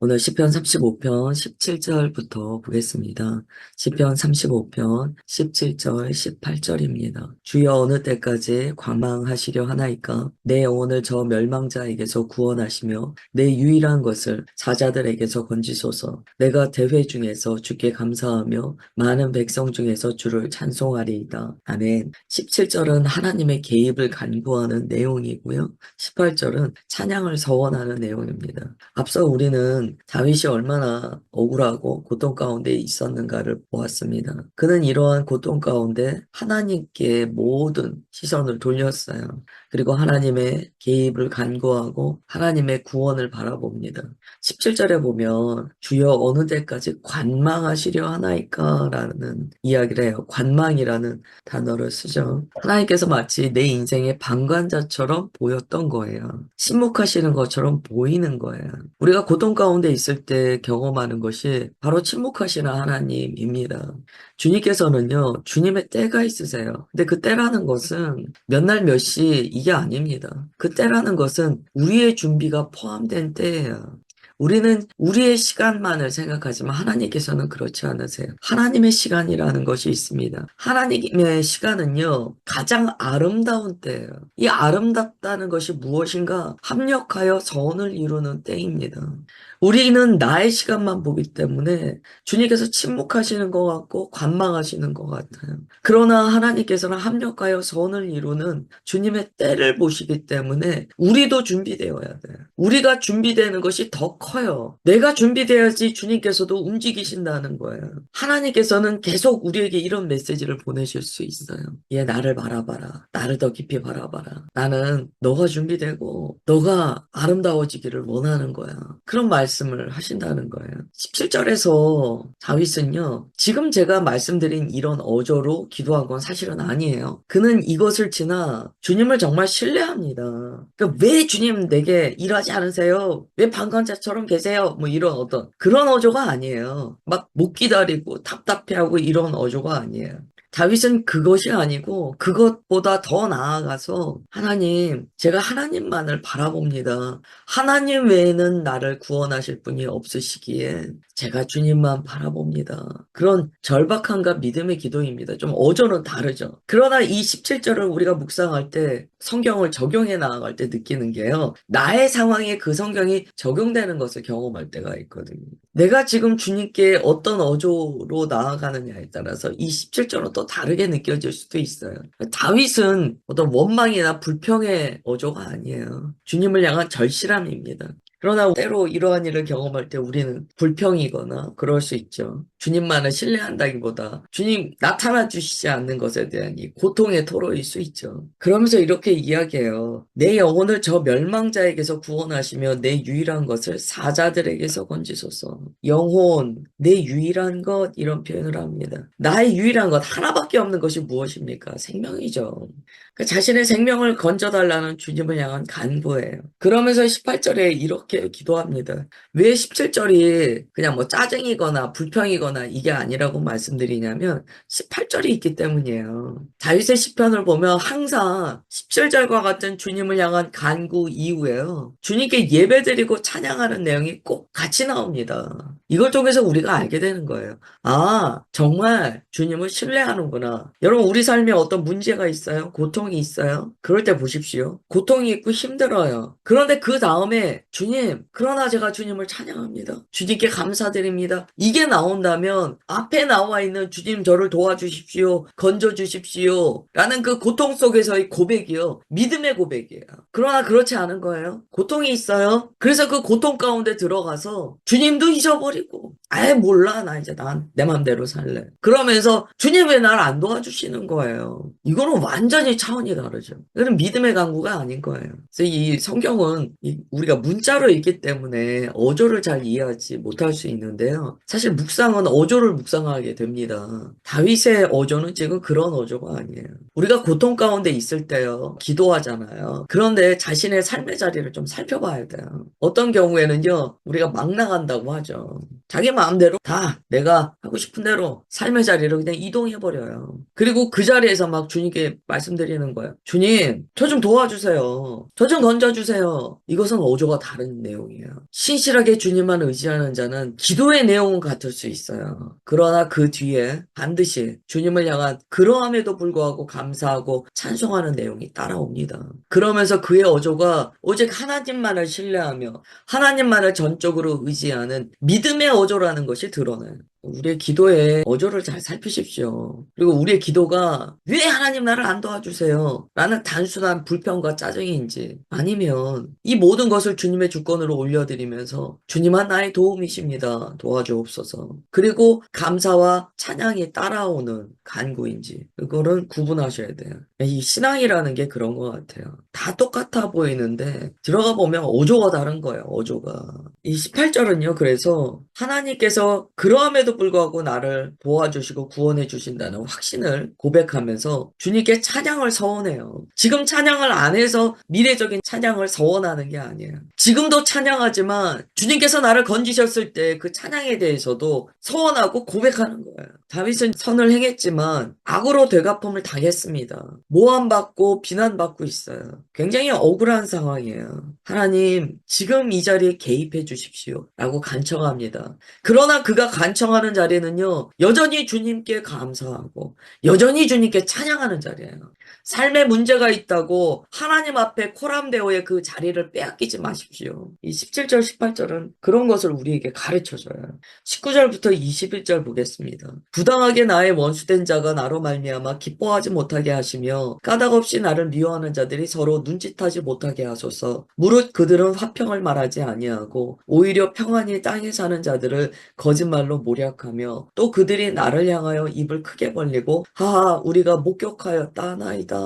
오늘 시편 35편 17절부터 보겠습니다. 시편 35편 17절 18절입니다. 주여 어느 때까지 관망하시려 하나이까? 내 영혼을 저 멸망자에게서 구원하시며 내 유일한 것을 사자들에게서 건지소서. 내가 대회 중에서 주께 감사하며 많은 백성 중에서 주를 찬송하리이다. 아멘. 17절은 하나님의 개입을 간구하는 내용이고요. 18절은 찬양을 서원하는 내용입니다. 앞서 우리는 다윗이 얼마나 억울하고 고통 가운데 있었는가를 보았습니다. 그는 이러한 고통 가운데 하나님께 모든 시선을 돌렸어요. 그리고 하나님의 개입을 간구하고 하나님의 구원을 바라봅니다. 17절에 보면 주여 어느 때까지 관망하시려 하나이까? 라는 이야기를 해요. 관망이라는 단어를 쓰죠. 하나님께서 마치 내 인생의 방관자처럼 보였던 거예요. 침묵하시는 것처럼 보이는 거예요. 우리가 고통 가운데 있을 때 경험하는 것이 바로 침묵하시는 하나님입니다. 주님께서는요, 주님의 때가 있으세요. 근데 그 때라는 것은 몇 날 몇 시 이게 아닙니다. 그 때라는 것은 우리의 준비가 포함된 때예요. 우리는 우리의 시간만을 생각하지만 하나님께서는 그렇지 않으세요. 하나님의 시간이라는 것이 있습니다. 하나님의 시간은요, 가장 아름다운 때예요. 이 아름답다는 것이 무엇인가? 합력하여 선을 이루는 때입니다. 우리는 나의 시간만 보기 때문에 주님께서 침묵하시는 것 같고 관망하시는 것 같아요. 그러나 하나님께서는 합력하여 선을 이루는 주님의 때를 보시기 때문에 우리도 준비되어야 돼요. 우리가 준비되는 것이 더 커요. 내가 준비돼야지 주님께서도 움직이신다는 거예요. 하나님께서는 계속 우리에게 이런 메시지를 보내실 수 있어요. 얘 나를 바라봐라. 나를 더 깊이 바라봐라. 나는 너가 준비되고 너가 아름다워지기를 원하는 거야. 그런 말씀을 하신다는 거예요. 17절에서 다윗은요, 지금 제가 말씀드린 이런 어조로 기도한 건 사실은 아니에요. 그는 이것을 지나 주님을 정말 신뢰합니다. 그러니까 왜 주님 내게 일하지 않으세요? 왜 방관자처럼 계세요? 뭐 이런 어떤 그런 어조가 아니에요. 막 못 기다리고 답답해하고 이런 어조가 아니에요. 다윗은 그것이 아니고 그것보다 더 나아가서 하나님, 제가 하나님만을 바라봅니다. 하나님 외에는 나를 구원하실 분이 없으시기에 제가 주님만 바라봅니다. 그런 절박함과 믿음의 기도입니다. 좀 어조는 다르죠. 그러나 이 17절을 우리가 묵상할 때 성경을 적용해 나아갈 때 느끼는 게요. 나의 상황에 그 성경이 적용되는 것을 경험할 때가 있거든요. 내가 지금 주님께 어떤 어조로 나아가느냐에 따라서 이 17절은 또 다르게 느껴질 수도 있어요. 다윗은 어떤 원망이나 불평의 어조가 아니에요. 주님을 향한 절실함입니다. 그러나 때로 이러한 일을 경험할 때 우리는 불평이거나 그럴 수 있죠. 주님만을 신뢰한다기보다 주님 나타나 주시지 않는 것에 대한 이 고통의 토로일 수 있죠. 그러면서 이렇게 이야기해요. 내 영혼을 저 멸망자에게서 구원하시며 내 유일한 것을 사자들에게서 건지소서. 영혼, 내 유일한 것 이런 표현을 합니다. 나의 유일한 것 하나밖에 없는 것이 무엇입니까? 생명이죠. 그 자신의 생명을 건져달라는 주님을 향한 간구예요. 그러면서 18절에 이렇게 기도합니다. 왜 17절이 그냥 뭐 짜증이거나 불평이거나 이게 아니라고 말씀드리냐면 18절이 있기 때문이에요. 다윗의 시편을 보면 항상 17절과 같은 주님을 향한 간구 이후에요. 주님께 예배드리고 찬양하는 내용이 꼭 같이 나옵니다. 이걸 통해서 우리가 알게 되는 거예요. 아, 정말 주님을 신뢰하는구나. 여러분, 우리 삶에 어떤 문제가 있어요? 고통이 있어요? 그럴 때 보십시오. 고통이 있고 힘들어요. 그런데 그 다음에 주님, 그러나 제가 주님을 찬양합니다. 주님께 감사드립니다. 이게 나온다면 앞에 나와 있는 주님 저를 도와주십시오. 건져주십시오. 라는 그 고통 속에서의 고백이요. 믿음의 고백이에요. 그러나 그렇지 않은 거예요. 고통이 있어요. 그래서 그 고통 가운데 들어가서 주님도 잊어버리고 아예 몰라 나 이제 난 내 맘대로 살래. 그러면서 주님 왜 날 안 도와주시는 거예요. 이거는 완전히 차원이 다르죠. 이거는 믿음의 강구가 아닌 거예요. 그래서 이 성경은 우리가 문자로 읽기 때문에 어조를 잘 이해하지 못할 수 있는데요. 사실 묵상은 어조를 묵상하게 됩니다. 다윗의 어조는 지금 그런 어조가 아니에요. 우리가 고통 가운데 있을 때요. 기도하잖아요. 그런데 자신의 삶의 자리를 좀 살펴봐야 돼요. 어떤 경우에는요. 우리가 막 나간다고 하죠. 자기 마음대로 다 내가 하고 싶은 대로 삶의 자리로 그냥 이동해버려요. 그리고 그 자리에서 막 주님께 말씀드리는 거예요. 주님, 저 좀 도와주세요. 저 좀 건져주세요. 이것은 어조가 다른 내용이에요. 신실하게 주님만 의지하는 자는 기도의 내용은 같을 수 있어요. 그러나 그 뒤에 반드시 주님을 향한 그러함에도 불구하고 감사하고 찬송하는 내용이 따라옵니다. 그러면서 그의 어조가 오직 하나님만을 신뢰하며 하나님만을 전적으로 의지하는 믿음의 어조라는 것이 드러나요. 우리의 기도에 어조를 잘 살피십시오. 그리고 우리의 기도가 왜 하나님 나를 안 도와주세요? 라는 단순한 불평과 짜증인지 아니면 이 모든 것을 주님의 주권으로 올려드리면서 주님만 나의 도움이십니다. 도와주옵소서. 그리고 감사와 찬양이 따라오는 간구인지 그거는 구분하셔야 돼요. 이 신앙이라는 게 그런 것 같아요. 다 똑같아 보이는데 들어가 보면 어조가 다른 거예요. 어조가. 이 18절은요. 그래서 하나님께서 그러함에도 불구하고 나를 도와주시고 구원해 주신다는 확신을 고백하면서 주님께 찬양을 서원해요. 지금 찬양을 안 해서 미래적인 찬양을 서원하는 게 아니에요. 지금도 찬양하지만 주님께서 나를 건지셨을 때 그 찬양에 대해서도 서원하고 고백하는 거예요. 다윗은 선을 행했지만 악으로 되갚음을 당했습니다. 모함받고 비난받고 있어요. 굉장히 억울한 상황이에요. 하나님, 지금 이 자리에 개입해 주십시오. 라고 간청합니다. 그러나 그가 간청하는 자리는요, 여전히 주님께 감사하고, 여전히 주님께 찬양하는 자리예요. 삶에 문제가 있다고 하나님 앞에 코람데오의 그 자리를 빼앗기지 마십시오. 이 17절, 18절은 그런 것을 우리에게 가르쳐줘요. 19절부터 21절 보겠습니다. 부당하게 나의 원수된 자가 나로 말미암아 기뻐하지 못하게 하시며 까닭없이 나를 미워하는 자들이 서로 눈짓하지 못하게 하소서. 무릇 그들은 화평을 말하지 아니하고 오히려 평안히 땅에 사는 자들을 거짓말로 모략하며 또 그들이 나를 향하여 입을 크게 벌리고 하하 우리가 목격하였다 나이다.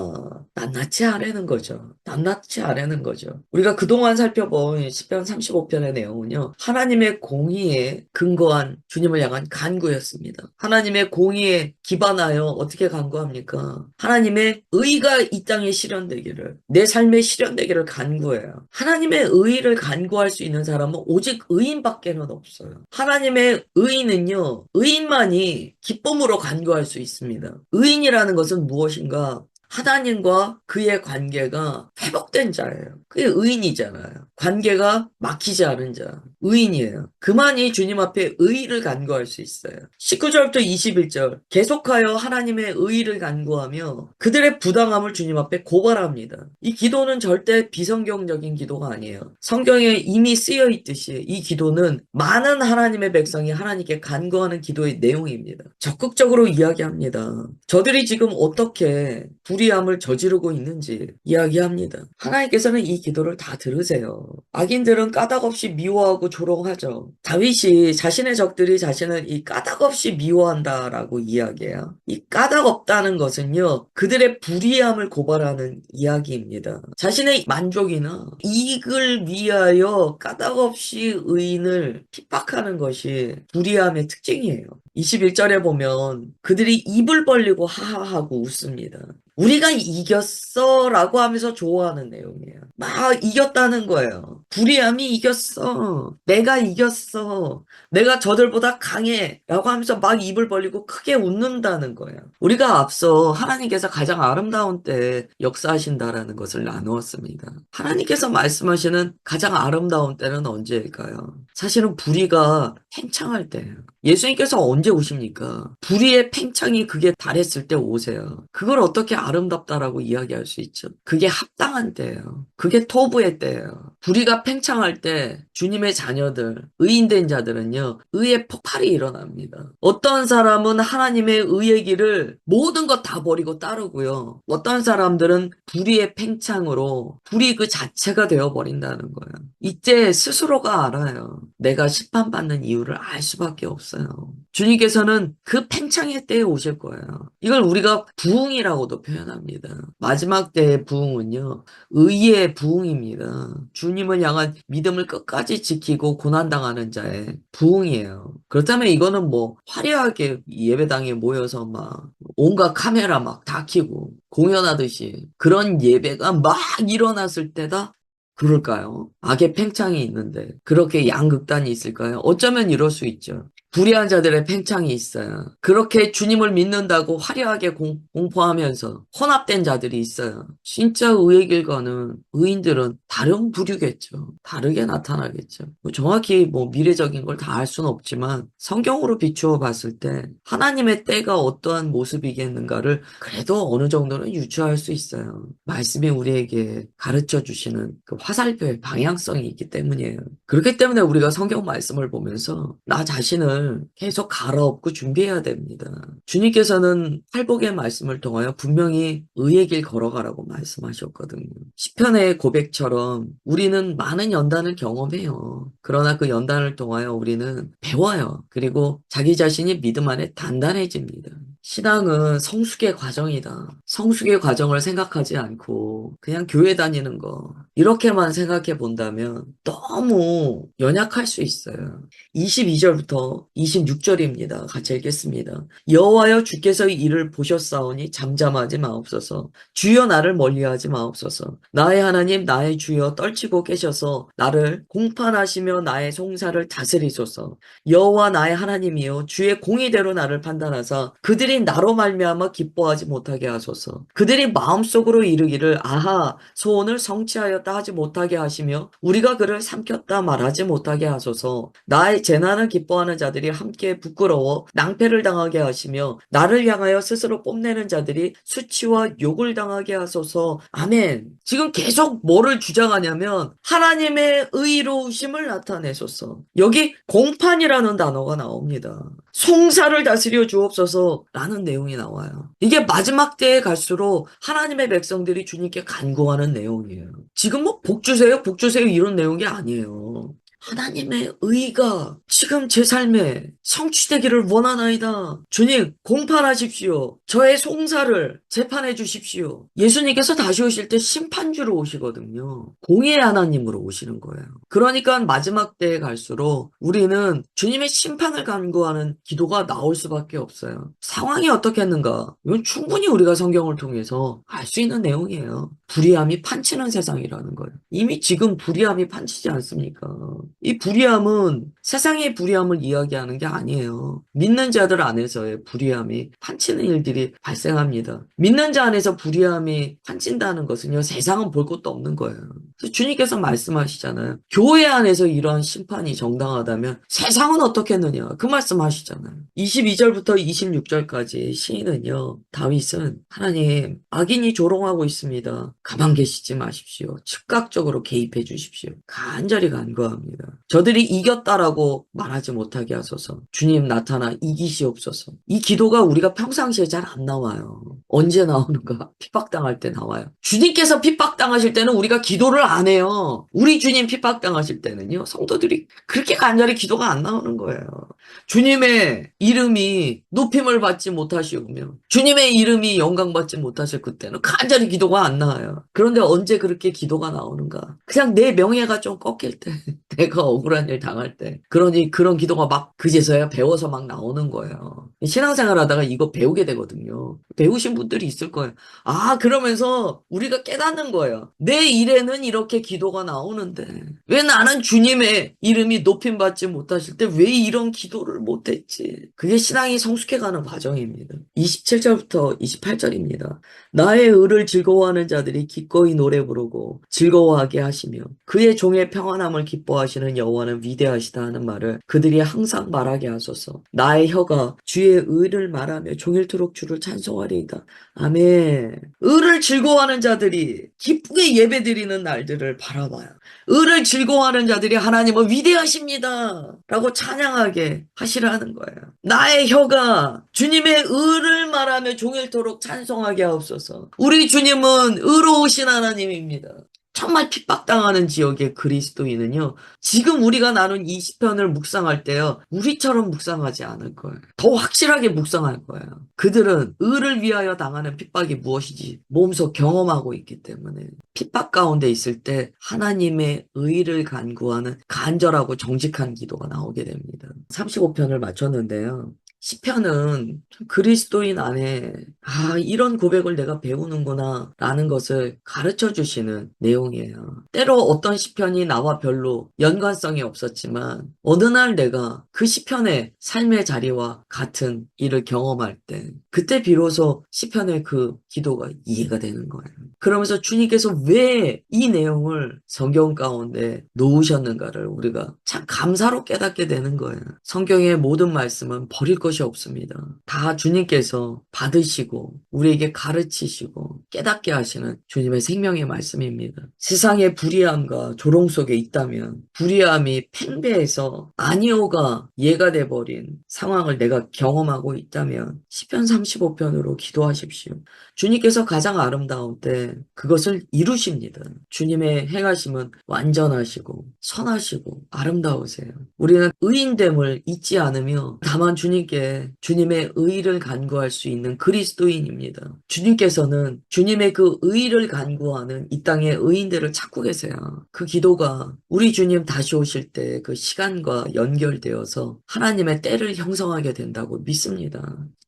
낱낱이 아뢰는 거죠. 낱낱이 아뢰는 거죠. 우리가 그동안 살펴본 시편 35편의 내용은요. 하나님의 공의에 근거한 주님을 향한 간구였습니다. 하나님의 공의에 기반하여 어떻게 간구합니까? 하나님의 의가 이 땅에 실현되기를, 내 삶에 실현되기를 간구해요. 하나님의 의를 간구할 수 있는 사람은 오직 의인밖에는 없어요. 하나님의 의는요, 의인만이 기쁨으로 간구할 수 있습니다. 의인이라는 것은 무엇인가? 하나님과 그의 관계가 회복된 자예요. 그게 의인이잖아요. 관계가 막히지 않은 자. 의인이에요. 그만이 주님 앞에 의의를 간구할 수 있어요. 19절부터 21절 계속하여 하나님의 의의를 간구하며 그들의 부당함을 주님 앞에 고발합니다. 이 기도는 절대 비성경적인 기도가 아니에요. 성경에 이미 쓰여 있듯이 이 기도는 많은 하나님의 백성이 하나님께 간구하는 기도의 내용입니다. 적극적으로 이야기합니다. 저들이 지금 어떻게 불의함을 저지르고 있는지 이야기합니다. 하나님께서는 이 기도를 다 들으세요. 악인들은 까닭없이 미워하고 조롱하죠. 다윗이 자신의 적들이 자신을 이 까닭없이 미워한다라고 이야기해요. 이 까닭없다는 것은요. 그들의 불의함을 고발하는 이야기입니다. 자신의 만족이나 이익을 위하여 까닭없이 의인을 핍박하는 것이 불의함의 특징이에요. 21절에 보면 그들이 입을 벌리고 하하하고 웃습니다. 우리가 이겼어 라고 하면서 좋아하는 내용이에요. 막 이겼다는 거예요. 불의함이 이겼어. 내가 이겼어. 내가 저들보다 강해 라고 하면서 막 입을 벌리고 크게 웃는다는 거예요. 우리가 앞서 하나님께서 가장 아름다운 때 역사하신다라는 것을 나누었습니다. 하나님께서 말씀하시는 가장 아름다운 때는 언제일까요? 사실은 불의가 팽창할 때예요. 예수님께서 언제 오십니까? 불의의 팽창이 그게 달했을 때 오세요. 그걸 어떻게 아름답다라고 이야기할 수 있죠? 그게 합당한 때예요. 그게 토부의 때예요. 불의가 팽창할 때 주님의 자녀들, 의인된 자들은요. 의의 폭발이 일어납니다. 어떤 사람은 하나님의 의의 길을 모든 것 다 버리고 따르고요. 어떤 사람들은 불의의 팽창으로 불의 그 자체가 되어버린다는 거예요. 이때 스스로가 알아요. 내가 심판받는 이유를 알 수밖에 없어요. 주님께서는 그 팽창의 때에 오실 거예요. 이걸 우리가 부흥이라고도 표현합니다. 마지막 때의 부흥은요. 의의 부흥입니다. 주님을 향한 믿음을 끝까지 지키고 고난당하는 자의 부흥이에요. 그렇다면 이거는 뭐 화려하게 예배당에 모여서 막 온갖 카메라 막 다 켜고 공연하듯이 그런 예배가 막 일어났을 때다? 부를까요? 악의 팽창이 있는데 그렇게 양극단이 있을까요? 어쩌면 이럴 수 있죠. 불의한 자들의 팽창이 있어요. 그렇게 주님을 믿는다고 화려하게 공포하면서 혼합된 자들이 있어요. 진짜 의의 길과는 의인들은 다른 부류겠죠. 다르게 나타나겠죠. 정확히 미래적인 걸 다 알 수는 없지만 성경으로 비추어 봤을 때 하나님의 때가 어떠한 모습이겠는가를 그래도 어느 정도는 유추할 수 있어요. 말씀이 우리에게 가르쳐 주시는 그 화살표의 방향성이 있기 때문이에요. 그렇기 때문에 우리가 성경 말씀을 보면서 나 자신을 계속 갈아엎고 준비해야 됩니다. 주님께서는 팔복의 말씀을 통하여 분명히 의의 길 걸어가라고 말씀하셨거든요. 시편의 고백처럼 우리는 많은 연단을 경험해요. 그러나 그 연단을 통하여 우리는 배워요. 그리고 자기 자신이 믿음 안에 단단해집니다. 신앙은 성숙의 과정이다. 성숙의 과정을 생각하지 않고 그냥 교회 다니는 거 이렇게만 생각해 본다면 너무 연약할 수 있어요. 22절부터 26절입니다. 같이 읽겠습니다. 여호와여 주께서 이 일을 보셨사오니 잠잠하지 마옵소서. 주여 나를 멀리하지 마옵소서. 나의 하나님 나의 주여 떨치고 계셔서 나를 공판하시며 나의 송사를 다스리소서. 여호와 나의 하나님이여 주의 공의대로 나를 판단하사 그들이 나로 말미암아 기뻐하지 못하게 하소서. 그들이 마음속으로 이르기를 아하 소원을 성취하였다 하지 못하게 하시며 우리가 그를 삼켰다 말하지 못하게 하소서. 나의 재난을 기뻐하는 자들이 함께 부끄러워 낭패를 당하게 하시며 나를 향하여 스스로 뽐내는 자들이 수치와 욕을 당하게 하소서. 아멘. 지금 계속 뭐를 주장하냐면 하나님의 의로우심을 나타내소서. 여기 공판이라는 단어가 나옵니다. 송사를 다스려 주옵소서라는 내용이 나와요. 이게 마지막 때에 갈수록 하나님의 백성들이 주님께 간구하는 내용이에요. 지금 복 주세요, 복 주세요 이런 내용이 아니에요. 하나님의 의가 지금 제 삶에 성취되기를 원하나이다. 주님, 공판하십시오. 저의 송사를 재판해 주십시오. 예수님께서 다시 오실 때 심판주로 오시거든요. 공의의 하나님으로 오시는 거예요. 그러니까 마지막 때에 갈수록 우리는 주님의 심판을 간구하는 기도가 나올 수밖에 없어요. 상황이 어떻겠는가? 이건 충분히 우리가 성경을 통해서 알 수 있는 내용이에요. 불의함이 판치는 세상이라는 거예요. 이미 지금 불의함이 판치지 않습니까? 이 불의함은 세상의 불의함을 이야기하는 게 아니에요. 믿는 자들 안에서의 불의함이 판치는 일들이 발생합니다. 믿는 자 안에서 불의함이 판친다는 것은요, 세상은 볼 것도 없는 거예요. 주님께서 말씀하시잖아요. 교회 안에서 이러한 심판이 정당하다면 세상은 어떻겠느냐. 그 말씀하시잖아요. 22절부터 26절까지 시인은요, 다윗은 하나님, 악인이 조롱하고 있습니다. 가만 계시지 마십시오. 즉각적으로 개입해 주십시오. 간절히 간구합니다. 저들이 이겼다라고 말하지 못하게 하소서. 주님 나타나 이기시옵소서. 이 기도가 우리가 평상시에 잘 안 나와요. 언제 나오는가? 핍박당할 때 나와요. 주님께서 핍박당하실 때는 우리가 기도를 안 해요. 우리 주님 핍박당하실 때는요. 성도들이 그렇게 간절히 기도가 안 나오는 거예요. 주님의 이름이 높임을 받지 못하시오며 주님의 이름이 영광받지 못하실 그때는 간절히 기도가 안 나와요. 그런데 언제 그렇게 기도가 나오는가? 그냥 내 명예가 좀 꺾일 때, 내가 억울한 일 당할 때, 그러니 그런 기도가 막 그제서야 배워서 막 나오는 거예요. 신앙생활 하다가 이거 배우게 되거든요. 배우신 분들이 있을 거예요. 아, 그러면서 우리가 깨닫는 거예요. 내 일에는 이렇게 기도가 나오는데 왜 나는 주님의 이름이 높임받지 못하실 때 왜 이런 기도를 못했지? 그게 신앙이 성숙해가는 과정입니다. 27절부터 28절입니다. 나의 의를 즐거워하는 자들이 기꺼이 노래 부르고 즐거워하게 하시며 그의 종의 평안함을 기뻐하시는 여호와는 위대하시다 하는 말을 그들이 항상 말하게 하소서. 나의 혀가 주의 의를 말하며 종일토록 주를 찬송하리이다. 아멘. 의를 즐거워하는 자들이 기쁘게 예배드리는 날들을 바라봐요. 의를 즐거워하는 자들이 하나님은 위대하십니다 라고 찬양하게 하시라는 거예요. 나의 혀가 주님의 의를 말하며 종일토록 찬송하게 하옵소서. 우리 주님은 의로우신 하나님입니다. 정말 핍박당하는 지역의 그리스도인은요, 지금 우리가 나눈 이 시편을 묵상할 때요, 우리처럼 묵상하지 않을 거예요. 더 확실하게 묵상할 거예요. 그들은 의를 위하여 당하는 핍박이 무엇인지 몸소 경험하고 있기 때문에 핍박 가운데 있을 때 하나님의 의를 간구하는 간절하고 정직한 기도가 나오게 됩니다. 35편을 마쳤는데요. 시편은 그리스도인 안에 이런 고백을 내가 배우는구나 라는 것을 가르쳐 주시는 내용이에요. 때로 어떤 시편이 나와 별로 연관성이 없었지만 어느 날 내가 그 시편의 삶의 자리와 같은 일을 경험할 때 그때 비로소 시편의 그 기도가 이해가 되는 거예요. 그러면서 주님께서 왜 이 내용을 성경 가운데 놓으셨는가를 우리가 참 감사로 깨닫게 되는 거예요. 성경의 모든 말씀은 버릴 것이 없습니다. 다 주님께서 받으시고 우리에게 가르치시고 깨닫게 하시는 주님의 생명의 말씀입니다. 세상의 불의함과 조롱 속에 있다면 불의함이 팽배해서 아니오가 예가 돼버린 상황을 내가 경험하고 있다면 시편 35편으로 기도하십시오. 주님께서 가장 아름다운 때 그것을 이루십니다. 주님의 행하심은 완전하시고 선하시고 아름다우세요. 우리는 의인됨을 잊지 않으며 다만 주님께 주님의 의를 간구할 수 있는 그리스도인입니다. 주님께서는 주님의 그 의를 간구하는 이 땅의 의인들을 찾고 계세요. 그 기도가 우리 주님 다시 오실 때 그 시간과 연결되어서 하나님의 때를 형성하게 된다고 믿습니다.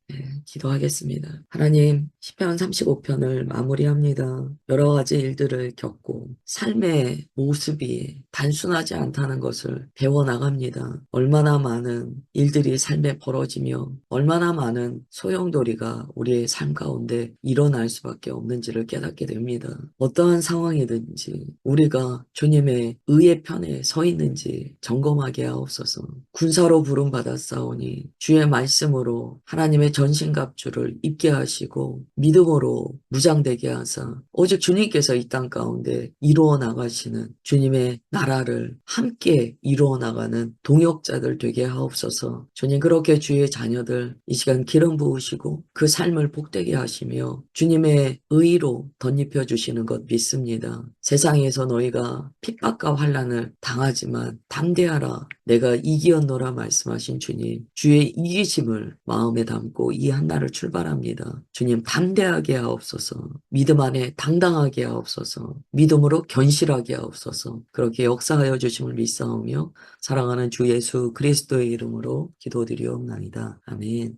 네, 기도하겠습니다. 하나님, 시편 35편을 마무리합니다. 여러 가지 일들을 겪고 삶의 모습이 단순하지 않다는 것을 배워나갑니다. 얼마나 많은 일들이 삶에 벌어지며 얼마나 많은 소용돌이가 우리의 삶 가운데 일어날 수밖에 없는지를 깨닫게 됩니다. 어떠한 상황이든지 우리가 주님의 의의 편에 서 있는지 점검하게 하옵소서. 군사로 부름받았사오니 주의 말씀으로 하나님의 전신갑주를 입게 하시고 믿음으로 무장되게 하사 오직 주님께서 이 땅 가운데 이루어 나가시는 주님의 나라를 함께 이루어 나가는 동역자들 되게 하옵소서. 주님, 그렇게 주의 자녀들 이 시간 기름 부으시고 그 삶을 복되게 하시며 주님의 의로 덧입혀 주시는 것 믿습니다. 세상에서 너희가 핍박과 환난을 당하지만 담대하라, 내가 이기었노라 말씀하신 주님, 주의 이기심을 마음에 담고 이 한 날을 출발합니다. 주님, 담대하게 하옵소서. 믿음 안에 당당하게 하옵소서. 믿음으로 견실하게 하옵소서. 그렇게 역사하여 주심을 믿사오며 사랑하는 주 예수 그리스도의 이름으로 기도드리옵나이다. 아멘.